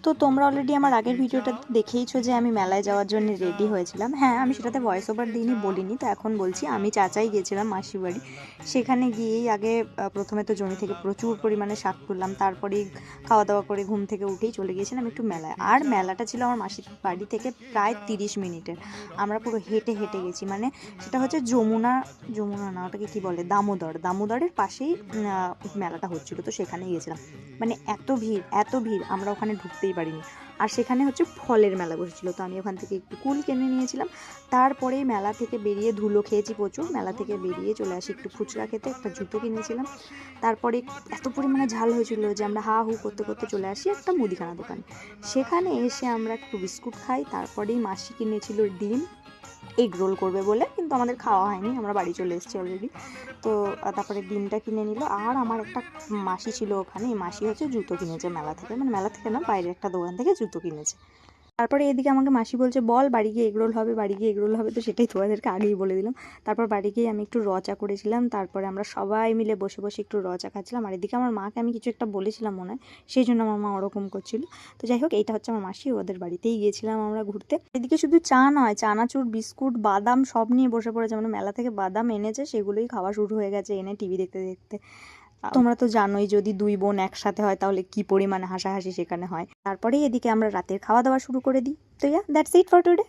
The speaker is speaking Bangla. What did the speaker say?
তো তোমরা অলরেডি আমার আগের ভিডিওটা দেখেইছো যে আমি মেলায় যাওয়ার জন্য রেডি হয়েছিলাম। হ্যাঁ, আমি সেটাতে ভয়েস ওভার দিইনি, বলিনি, তো এখন বলছি। আমি চাচাই গিয়েছিলাম মাসির বাড়ি। সেখানে গিয়েই আগে প্রথমে তো জমি থেকে প্রচুর পরিমাণে শাক তুললাম, তারপরেই খাওয়া দাওয়া করে ঘুম থেকে উঠেই চলে গিয়েছিলাম একটু মেলায়। আর মেলাটা ছিল আমার মাসির বাড়ি থেকে প্রায় 30 মিনিটের। আমরা পুরো হেঁটে হেঁটে গেছি, মানে সেটা হচ্ছে যমুনা, যমুনা না, ওটাকে কী বলে, দামোদরের পাশেই মেলাটা হচ্ছিলো, তো সেখানে গিয়েছিলাম। মানে এত ভিড়, এত ভিড়, আমরা ওখানে ঢুকতেই পারিনি। আর সেখানে হচ্ছে ফলের মেলা বসেছিল, তো আমি ওখান থেকে একটু কুল কিনে নিয়েছিলাম। তারপরেই মেলা থেকে বেরিয়ে ধুলো খেয়েছি প্রচুর, মেলা থেকে বেরিয়ে চলে আসি একটু ফুচকা খেতে, একটা জুতো কিনেছিলাম। তারপরে এত পরিমাণে ঝাল হয়েছিল যে আমরা হা হু করতে করতে চলে আসি একটা মুদিখানা দোকানে। সেখানে এসে আমরা একটু বিস্কুট খাই, তারপরেই মাসি কিনেছিল ডিম, এগ রোল করবে বলে, কিন্তু আমাদের খাওয়া হয়নি, আমরা বাড়ি চলে এসেছি অলরেডি। তো তারপরে ডিমটা কিনে নিল। আর আমার একটা মাসি ছিল ওখানে, এই মাসি হচ্ছে জুতো কিনেছে মেলা থেকে, মানে মেলা থেকে না, বাইরে একটা দোকান থেকে জুতো কিনেছে। তারপরে এদিকে আমাকে মাসি বলছে, বল বাড়ি গিয়ে এগরোল হবে, বাড়ি গিয়ে এগরোল হবে, তো সেটাই তোমাদেরকে আগেই বলে দিলাম। তারপর বাড়ি গিয়ে আমি একটু চা করেছিলাম, তারপরে আমরা সবাই মিলে বসে বসে একটু চা খাচ্ছিলাম। আর এদিকে আমার মাকে আমি কিছু একটা বলেছিলাম মনে হয়, সেই জন্য আমার মা ওরকম করছিল। তো যাই হোক, এইটা হচ্ছে আমার মাসি, ওদের বাড়িতেই গিয়েছিলাম আমরা ঘুরতে। এদিকে শুধু চা নয়, চানাচুর, বিস্কুট, বাদাম সব নিয়ে বসে পড়েছে, মানে মেলা থেকে বাদাম এনেছে, সেগুলোই খাওয়া শুরু হয়ে গেছে এনে টিভি দেখতে দেখতে। তোমরা তো জানোই, যদি দুই বোন একসাথে হয় তাহলে কি পরিমাণে হাসাহাসি সেখানে হয়। তারপরেই এদিকে আমরা রাতের খাওয়া দাওয়া শুরু করে দিই। তো দ্যাটস ইট ফর টুডে।